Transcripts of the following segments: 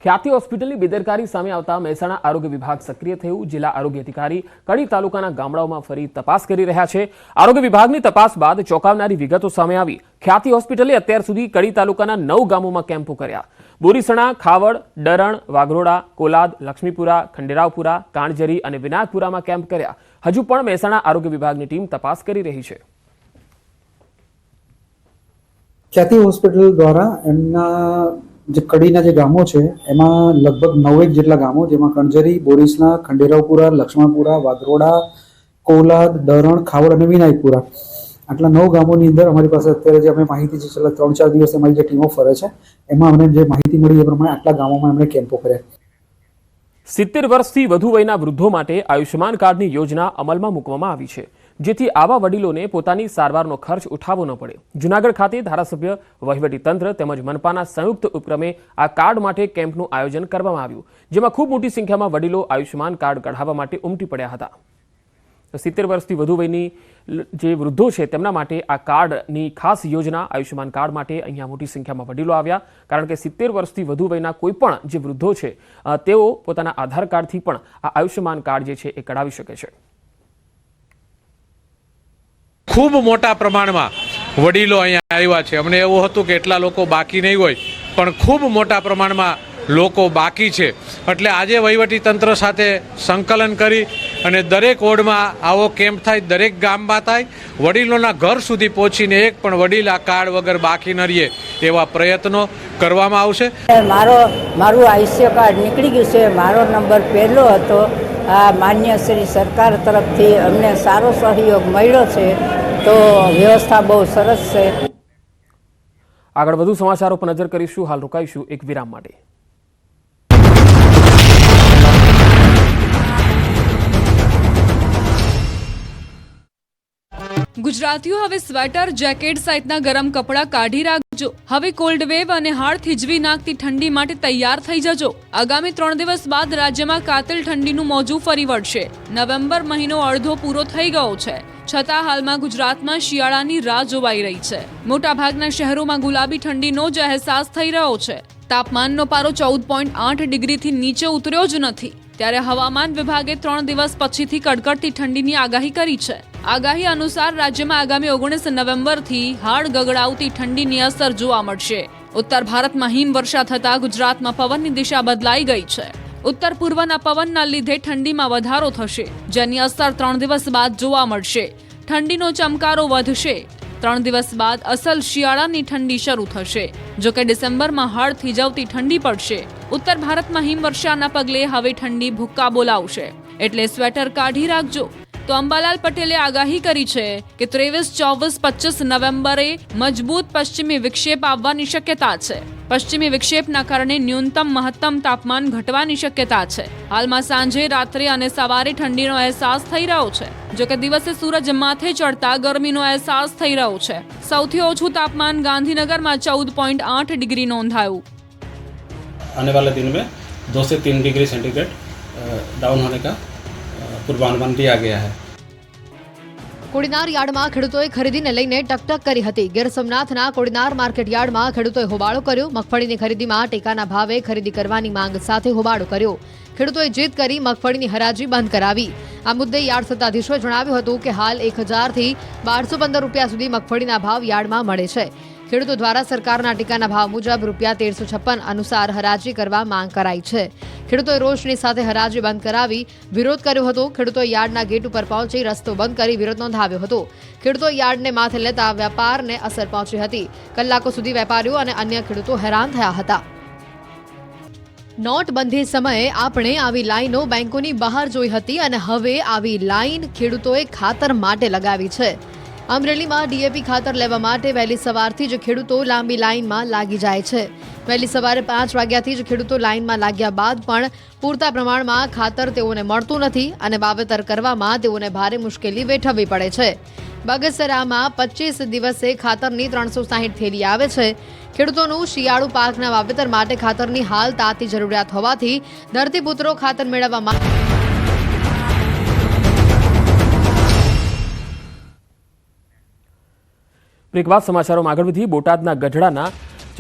ખ્યાતિ હોસ્પિટલની બેદરકારી સામે આવતા મહેસાણા આરોગ્ય વિભાગ સક્રિય થયું। જિલ્લા આરોગ્ય અધિકારી કડી તાલુકાના ગામડાઓમાં ફરી તપાસ કરી રહ્યા છે। આરોગ્ય વિભાગની તપાસ બાદ ચોંકાવનારી વિગતો સામે આવી। ખ્યાતિ હોસ્પિટલે અત્યાર સુધી કડી તાલુકાના 9 ગામોમાં કેમ્પો કર્યા। બોરીસણા, ખાવડ, ડરણ, વાઘરોડા, કોલાદ, લક્ષ્મીપુરા, ખંડેરાવપુરા, કાણજરી અને વિનાયકપુરામાં કેમ્પ કર્યા। હજુ પણ મહેસાણા આરોગ્ય વિભાગની ટીમ તપાસ કરી રહી છે। ખ્યાતિ હોસ્પિટલ દ્વારા એમના જે કડીના જે ગામો છે એમાં લગભગ 9 જેટલા ગામો, જેમાં કણજરી, બોરીસણા, ખંડેરાવપુરા, લક્ષ્મણપુરા, વાઘરોડા, કોલાદ, ડરણ, ખાવડ અને વિનાયકપુરા, આટલા 9 ગામોની અંદર અમારી પાસે અત્યારે જે અમે માહિતી છે છેલ્લા 3-4 દિવસ અમારી જે ટીમો ફરે છે એમાં અમને જે માહિતી મળી એ પ્રમાણે આટલા ગામોમાં એમણે કેમ્પો કર્યા। 70 વર્ષથી વધુ વયના વૃદ્ધો માટે આયુષ્યમાન કાર્ડની યોજના અમલમાં મૂકવામાં આવી છે, જેથી આવા વડીલોને પોતાની સારવારનો ખર્ચ ઉઠાવવો ન પડે। જૂનાગઢ ખાતે ધારાસભ્ય, વહીવટીતંત્ર તેમજ મનપાના સંયુક્ત ઉપક્રમે આ કાર્ડ માટે કેમ્પનું આયોજન કરવામાં આવ્યું, જેમાં ખૂબ મોટી સંખ્યામાં વડીલો આયુષ્યમાન કાર્ડ કઢાવવા માટે ઉમટી પડ્યા હતા। 70 વર્ષથી વધુ વયની જે વૃદ્ધો છે તેમના માટે આ કાર્ડની ખાસ યોજના આયુષ્યમાન કાર્ડ માટે અહીંયા મોટી સંખ્યામાં વડીલો આવ્યા, કારણ કે 70 વર્ષથી વધુ વયના કોઈ પણ જે વૃદ્ધો છે તેઓ પોતાના આધાર કાર્ડથી પણ આ આયુષ્યમાન કાર્ડ જે છે એ કઢાવી શકે છે। खूब मोटा प्रमाण में वडीलो अहींया आव्या छे। अमने एवुं हतुं के एटला लोको बाकी नहीं होय, पण खूब मोटा प्रमाण में लोको बाकी छे। एटले आजे वहीवटी तंत्र साथे संकलन करी अने दरेक वोर्ड में आवो केम्प थाय, दरेक गाम में थाय, वडीलोना घर सुधी पहोंचीने एक पण वडील आ कार्ड वगर बाकी न रहे एवा प्रयत्नो करवामां आवशे। मारू आयुष्य कार्ड निकली गयुं छे। मारो नंबर पहलो हतो। आ मान्य श्री सरकार तरफथी अमने सारो सहयोग मळ्यो छे, तो व्यवस्था बहुत सरस छे। આગળ વધુ સમાચારો પર નજર કરીશું। હાલ રોકાઈશું એક વિરામ માટે। ગુજરાતીઓ હવે સ્વેટર, જેકેટ સહિતના ગરમ કપડાં કાઢી રાખજો। હવે કોલ્ડ વેવ અને હાડ થીજવી નાખતી ઠંડી માટે તૈયાર થઈ જજો। આગામી 3 દિવસ બાદ રાજ્યમાં કાતિલ ઠંડીનું મોજું ફરી વળશે। નવેમ્બર મહિનો અડધો પૂરો થઈ ગયો છે, છતાં હાલમાં ગુજરાતમાં શિયાળાની રાહ જોવાઈ રહી છે। મોટાભાગના શહેરોમાં ગુલાબી ઠંડીનો જ અહેસાસ થઈ રહ્યો છે। તાપમાનનો પારો 14.8 ડિગ્રીથી નીચે ઉતર્યો જ નથી, ત્યારે હવામાન વિભાગે 3 દિવસ પછીથી કડકડતી ઠંડીની આગાહી કરી છે। આગાહી અનુસાર રાજ્યમાં આગામી 19 નવેમ્બરથી હાડ ગગડાવતી ઠંડીની અસર જોવા મળશે। ઉત્તર ભારતમાં હિમવર્ષા થતા ગુજરાતમાં પવનની દિશા બદલાઈ ગઈ છે। ઉત્તર પૂર્વના પવનના લીધે ઠંડીમાં વધારો થશે, જેની અસર 3 દિવસ બાદ જોવા મળશે। ઠંડીનો ચમકારો વધશે। 3 દિવસ બાદ અસલ શિયાળાની ઠંડી શરૂ થશે। જો કે ડિસેમ્બરમાં હાડ થીજવતી ઠંડી પડશે। ઉત્તર ભારતમાં હિમવર્ષાના પગલે હવે ઠંડી ભૂક્કા બોલાવશે, એટલે સ્વેટર કાઢી રાખજો। તો અંબાલાલ પટેલે આગાહી કરી છે કે 23, 24, 25 નવેમ્બરે મજબૂત પશ્ચિમી વિક્ષેપ આવવાની શક્યતા છે। પશ્ચિમી વિક્ષેપના કારણે ન્યૂનતમ મહત્તમ તાપમાન ઘટવાની શક્યતા છે। હાલમાં સાંજે, રાત્રે અને સવારે ઠંડીનો અહેસાસ થઈ રહ્યો છે। જો કે દિવસે સૂરજ માથે ચડતા ગરમીનો અહેસાસ થઈ રહ્યો છે। સૌથી ઓછું તાપમાન ગાંધીનગરમાં 14.8 ડિગ્રી નોંધાયું। आने वाले दिन में 2 से 3 डिग्री सेंटीग्रेड डाउन होने का पूर्वानुमान दिया गया है। કોડીનાર યાર્ડમાં ખેડૂતોએ ખરીદીને લઈને ટકટક કરી હતી। ગીર સોમનાથના કોડીનાર માર્કેટ યાર્ડમાં ખેડૂતોએ હોબાળો કર્યો। મગફળીની ખરીદીમાં ટેકાના ભાવે ખરીદી કરવાની માંગ સાથે હોબાળો કર્યો। ખેડૂતોએ જીદ કરી મગફળીની હરાજી બંધ કરાવી। આ મુદ્દે યાર્ડ સત્તાધીશોએ જણાવ્યું હતું કે હાલ 1000 થી 1215 રૂપિયા સુધી મગફળીના ભાવ યાર્ડમાં મળે છે। ખેડૂતો દ્વારા સરકારના ટેકાના ભાવ મુજબ રૂપિયા 1356 અનુસાર હરાજી કરવા માંગ કરાઈ છે। ખેડૂતોએ રોષની સાથે હરાજી બંધ કરાવી વિરોધ કર્યો હતો। ખેડૂતોએ યાર્ડના ગેટ ઉપર પહોંચી રસ્તો બંધ કરી વિરોધ નોંધાવ્યો હતો। ખેડૂતોએ યાર્ડને માથે લેતા વેપારને અસર પહોંચી હતી। કલાકો સુધી વેપારીઓ અને અન્ય ખેડૂતો હેરાન થયા હતા। નોટબંધી સમયે આપણે આવી લાઈનો બેંકોની બહાર જોઈ હતી અને હવે આવી લાઈન ખેડૂતોએ ખાતર માટે લગાવી છે। અમરેલીમાં ડીએપી ખાતર લેવા માટે વહેલી સવારથી જ ખેડૂતો લાંબી લાઈનમાં લાગી જાય છે। વહેલી સવારે 5 વાગ્યાથી જ ખેડૂતો લાઈનમાં लाग्યા બાદ પણ પૂરતા પ્રમાણમાં ખાતર તેઓને મળતું નથી અને વાવેતર કરવામાં તેઓને ભારે મુશ્કેલી વેઠવવી પડે છે। બગસરામાં 25 દિવસે ખાતરની 360 થેલી આવે છે। ખેડૂતોનું શિયાળુ પાકના વાવેતર માટે ખાતરની હાલ તાતી જરૂરિયાત હોવાથી ધરતીપુત્રો ખાતર મેળવવા બ્રેક બાદ સમાચારોમાં આગળ વધી। બોટાદના ગઢડાના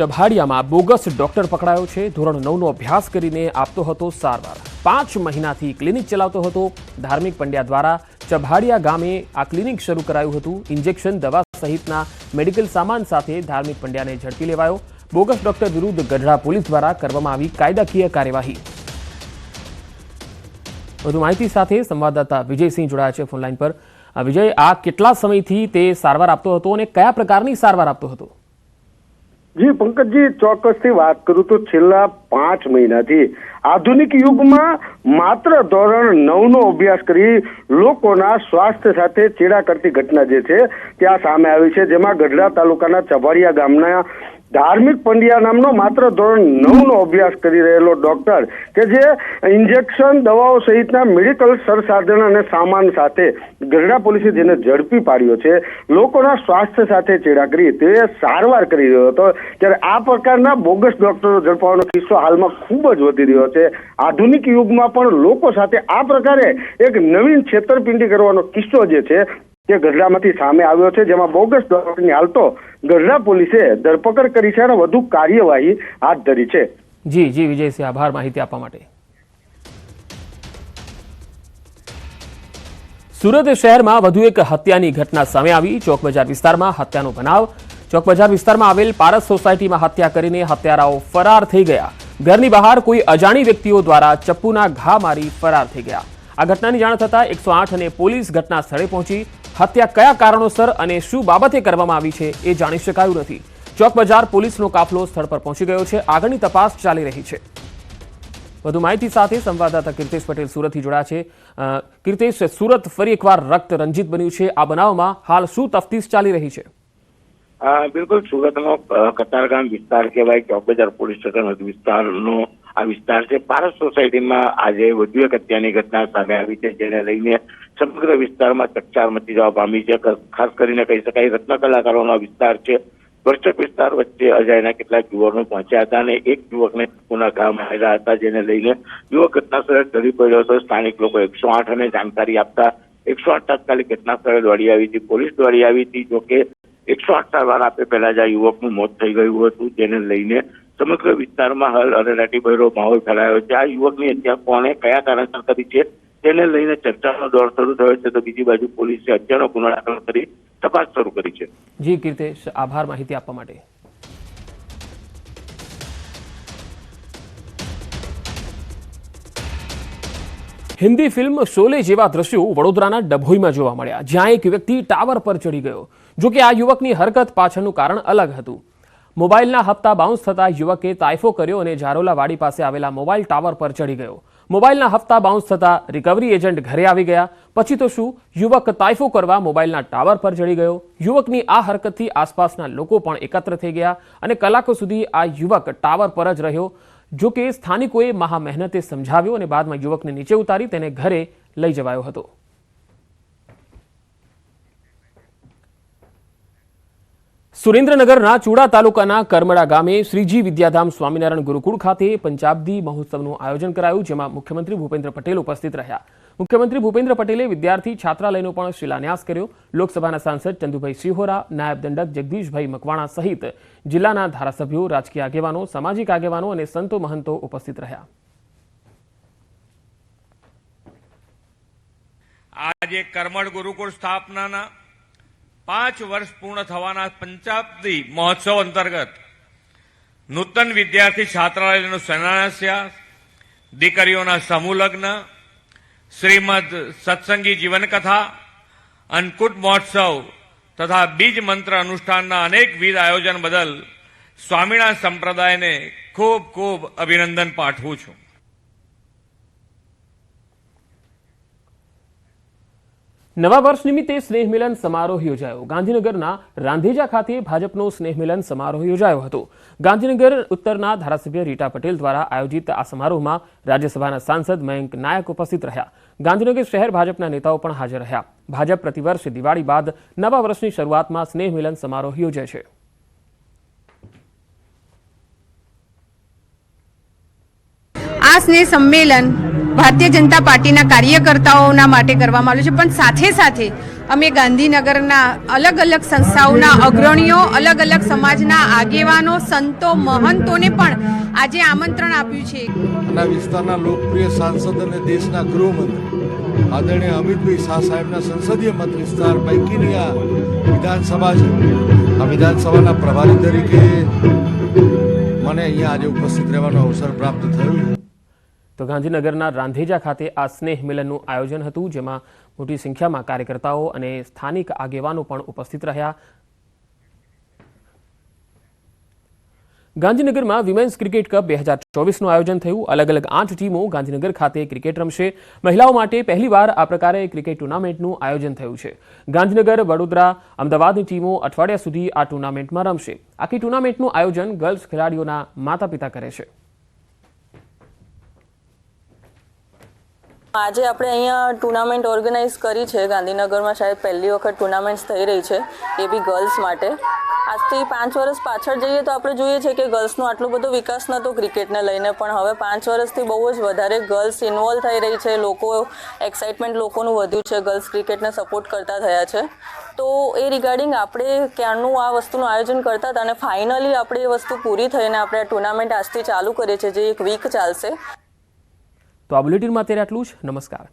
ચભાડિયામાં બોગસ ડોક્ટર પકડાયો છે. ધોરણ 9નો અભ્યાસ કરીને આપતો હતો સારવાર. 5 મહિનાથી ક્લિનિક ચલાવતો હતો. ધાર્મિક પંડ્યા દ્વારા ચભાડિયા ગામે આ ક્લિનિક શરૂ કરાયું હતું. ઇન્જેક્શન, દવા સહિતના મેડિકલ સામાન સાથે ધાર્મિક પંડ્યાને ઝડપી લેવાયો. બોગસ ડોક્ટર વિરુદ્ધ ગઢડા પોલીસ દ્વારા કરવામાં આવી કાયદાકીય કાર્યવાહી. વધુ માહિતી સાથે સંવાદદાતા વિજયસિંહ જોડાયા છે ફોનલાઈન પર. વિજય, આ કેટલા સમયથી તે સારવાર આપતો હતો અને કયા પ્રકારની સારવાર આપતો હતો? જી પંકજજી, ચોક્કસથી વાત કરું તો છેલ્લા 5 મહિનાથી આધુનિક યુગમાં માત્ર ધોરણ 9નો અભ્યાસ કરી લોકોના સ્વાસ્થ્ય સાથે ચેડા કરતી ઘટના જે છે ત્યાં સામે આવી છે. જેમાં ગઢડા તાલુકાના ચભાડિયા ગામના ધાર્મિક પંડ્યા નામનો માત્ર ધોરણ 9નો અભ્યાસ કરી રહેલો ડોક્ટર કે જે ઇન્જેક્શન, દવાઓ સહિતના મેડિકલ સરસાધન અને સામાન સાથે ગઢડા પોલીસે જેને ઝડપી પાડ્યો છે, લોકોના સ્વાસ્થ્ય સાથે ચેડા કરી તે સારવાર કરી રહ્યો હતો. ત્યારે આ પ્રકારના બોગસ ડોક્ટરો ઝડપવાનો કિસ્સો હાલમાં ખૂબ જ વધી રહ્યો છે. આધુનિક યુગમાં પણ લોકો સાથે આ પ્રકારે એક નવીન છેતરપિંડી કરવાનો કિસ્સો જે છે તે ગઢડામાંથી સામે આવ્યો છે. જેમાં બોગસ ડોક્ટરની હાલ તો ગઢડા પોલીસે ધરપકડ કરી છે અને વધુ કાર્યવાહી હાથ ધરી છે. જી વિજયસિંહ, આભાર માહિતી આપવા માટે. સુરત શહેરમાં વધુ એક હત્યાની ઘટના સામે આવી. ચોક બજાર વિસ્તારમાં હત્યાનો બનાવ. ચોક બજાર વિસ્તારમાં આવેલ પારસ સોસાયટીમાં હત્યા કરીને હત્યારાઓ ફરાર થઈ ગયા. ઘરની બહાર કોઈ અજાણી વ્યક્તિઓ દ્વારા ચપ્પુના ઘા મારી ફરાર થઈ ગયા. આ ઘટનાની જાણ થતાં 108 અને પોલીસ ઘટના સ્થળે પહોંચી હત્યા કયા કારણોસર અને શું બાબતે કરવામાં આવી છે એ જાણી શકાયું નથી. ચોક બજાર પોલીસનો કાફલો સ્થળ પર પહોંચી ગયો છે. આગળની તપાસ ચાલી રહી છે. વધુ માહિતી સાથે સંવાદદાતા કીર્તેશ પટેલ સુરતથી જોડાયા છે. કીર્તેશ, સુરત ફરી એકવાર રક્ત રંજિત બન્યું છે. આ બનાવમાં હાલ શું તફતીશ ચાલી રહી છે? બિલકુલ, સુરતનો કતારગામ વિસ્તાર કહેવાય. ચોક બજાર પોલીસ સ્ટેશન વિસ્તારનો આ વિસ્તાર છે. પારસ સોસાયટીમાં આજે વધુ એક હત્યાની ઘટના સામે આવી છે, જેને લઈને સમગ્ર વિસ્તારમાં ચકચાર મચી જવા પામી છે. ખાસ કરીને કહી શકાય રત્ન કલાકારોનો વિસ્તાર છે. ભરચક વિસ્તાર વચ્ચે અજાયના કેટલાક યુવાનો પહોંચ્યા હતા અને એક યુવકને ચપ્પુના ઘા માર્યા હતા, જેને લઈને યુવક ઘટનાસ્થળે ઢળી પડ્યો હતો. સ્થાનિક લોકો 108 ને જાણકારી આપતા 108 તાત્કાલિક ઘટનાસ્થળે દોડી આવી હતી. પોલીસ દોડી આવી હતી. જોકે 108 સારવાર આપે પહેલા જ આ યુવકનું મોત થઈ ગયું હતું, જેને લઈને સમગ્ર વિસ્તારમાં હાલ અરેરાટી ભર્યો માહોલ ફેલાયો છે. આ યુવકની હત્યા કોણે કયા કારણસર કરી છે તેને લઈને ચર્ચાનો દોર શરૂ થયો છે. તો બીજી બાજુ પોલીસે હત્યાનો ગુનો દાખલ કરી તપાસ શરૂ કરી છે. જી કીર્તેશ, આભાર માહિતી આપવા માટે. હિન્દી ફિલ્મ શોલે જેવા દ્રશ્યો વડોદરાના ડભોઈમાં જોવા મળ્યા, જ્યાં એક વ્યક્તિ ટાવર પર ચડી ગયો. જો કે આ યુવકની હરકત પાછળનું કારણ અલગ હતું. મોબાઈલના હપ્તા બાઉન્સ થતા યુવકે તાઇફો કર્યો અને જારોલા વાડી પાસે આવેલા મોબાઈલ ટાવર પર ચડી ગયો. મોબાઈલના હપ્તા બાઉન્સ થતા રિકવરી એજન્ટ ઘરે આવી ગયા. પછી તો શું, યુવક તાઇફો કરવા મોબાઈલના ટાવર પર ચડી ગયો. યુવકની આ હરકતથી આસપાસના લોકો પણ એકત્ર થઈ ગયા અને કલાકો સુધી આ યુવક ટાવર પર જ રહ્યો. જો કે સ્થાનિકોએ મહા મહેનતે સમજાવ્યો અને બાદમાં યુવકને નીચે ઉતારી તેને ઘરે લઈ જવાયો હતો. સુરેન્દ્રનગરના ચુડા તાલુકાના કરમડા ગામે શ્રીજી વિદ્યાધામ સ્વામિનારાયણ ગુરુકુળ ખાતે પંચાબ્દી મહોત્સવનું આયોજન કરાયું, જેમાં મુખ્યમંત્રી ભૂપેન્દ્ર પટેલ ઉપસ્થિત રહ્યા. મુખ્યમંત્રી ભૂપેન્દ્ર પટેલે વિદ્યાર્થી છાત્રાલયનો પણ શિલાન્યાસ કર્યો. લોકસભાના સાંસદ ચંદુભાઈ સિહોરા, નાયબ દંડક જગદીશભાઈ મકવાણા સહિત જિલ્લાના ધારાસભ્યો, રાજકીય આગેવાનો, સામાજિક આગેવાનો અને સંતો મહંતો ઉપસ્થિત રહ્યા. આજે કરમડ ગુરુકુળ સ્થાપનાના 5 વર્ષ પૂર્ણ થવાના પંચાબ્દી મહોત્સવ અંતર્ગત નૂતન વિદ્યાર્થી છાત્રાલયનું શિલાન્યાસ, દીકરીઓના સમૂહ લગ્ન, શ્રીમદ સત્સંગી જીવનકથા, અન્નકૂટ મહોત્સવ તથા બીજ મંત્ર અનુષ્ઠાનના અનેકવિધ આયોજન બદલ સ્વામિનારાયણ સંપ્રદાયને ખૂબ ખૂબ અભિનંદન પાઠવું છું. નવા વર્ષ નિમિત્તે સ્નેહ મિલન સમારોહ યોજાયો. ગાંધીનગરના રાંધેજા ખાતે ભાજપનો સ્નેહ મિલન સમારોહ યોજાયો હતો. ગાંધીનગર ઉત્તરના ધારાસભ્ય રીટા પટેલ દ્વારા આયોજિત આ સમારોહમાં રાજ્યસભાના સાંસદ મયંક નાયક ઉપસ્થિત રહ્યા. ગાંધીનગર શહેર ભાજપના નેતાઓ પણ હાજર રહ્યા. ભાજપ પ્રતિવર્ષ દિવાળી બાદ નવા વર્ષની શરૂઆતમાં સ્નેહ મિલન સમારોહ યોજે છે. આ સ્નેહ સંમેલન ભારતીય જનતા પાર્ટીના કાર્યકર્તાઓના માટે કરવામાં આવ્યું છે, પણ સાથે સાથે અમે ગાંધીનગરના અલગ અલગ સંસ્થાઓના અગ્રણીઓ, અલગ અલગ સમાજના આગેવાનો, સંતો, મહંતોને પણ આજે આમંત્રણ આપ્યું છે. અને વિસ્તારના લોકપ્રિય સાંસદ અને દેશના ગૃહમંત્રી આદરણીય અમિતભાઈ શાહ સાહેબના સંસદીય મત વિસ્તાર પૈકીની આ વિધાનસભા છે. આ વિધાનસભાના પ્રભારી તરીકે મને અહીંયા આજે ઉપસ્થિત રહેવાનો અવસર પ્રાપ્ત થયો છે. તો ગાંધીનગરના રાંધેજા ખાતે આ સ્નેહ મિલનનું આયોજન હતું, જેમાં મોટી સંખ્યામાં કાર્યકર્તાઓ અને સ્થાનિક આગેવાનો પણ ઉપસ્થિત રહ્યા. ગાંધીનગરમાં વિમેન્સ ક્રિકેટ કપ 2024નું આયોજન થયું. અલગ અલગ 8 ટીમો ગાંધીનગર ખાતે ક્રિકેટ રમશે. મહિલાઓ માટે પહેલીવાર આ પ્રકારે ક્રિકેટ ટુર્નામેન્ટનું આયોજન થયું છે. ગાંધીનગર, વડોદરા, અમદાવાદની ટીમો અઠવાડિયા સુધી આ ટુર્નામેન્ટમાં રમશે. આખી ટુર્નામેન્ટનું આયોજન ગર્લ્સ ખેલાડીઓના માતા પિતા કરે છે. આજે આપણે અહીંયા ટુર્નામેન્ટ ઓર્ગેનાઇઝ કરી છે. ગાંધીનગરમાં શાયદ પહેલી વખત ટુર્નામેન્ટ્સ થઈ રહી છે, એ બી ગર્લ્સ માટે. આજથી 5 વર્ષ પાછળ જઈએ તો આપણે જોઈએ છે કે ગર્લ્સનો આટલો બધો વિકાસ નહોતો ક્રિકેટને લઈને, પણ હવે 5 વર્ષથી બહુ જ વધારે ગર્લ્સ ઇન્વોલ્વ થઈ રહી છે. લોકો એક્સાઇટમેન્ટ લોકોનું વધ્યું છે, ગર્લ્સ ક્રિકેટને સપોર્ટ કરતા થયા છે. તો એ રિગાર્ડિંગ આપણે ક્યારનું આ વસ્તુનું આયોજન કરતા હતા અને ફાઇનલી આપણે એ વસ્તુ પૂરી થઈને આપણે આ ટુર્નામેન્ટ આજથી ચાલુ કરીએ છીએ, જે એક વીક ચાલશે. તો આ બુલેટિનમાં અત્યારે આટલું જ. નમસ્કાર.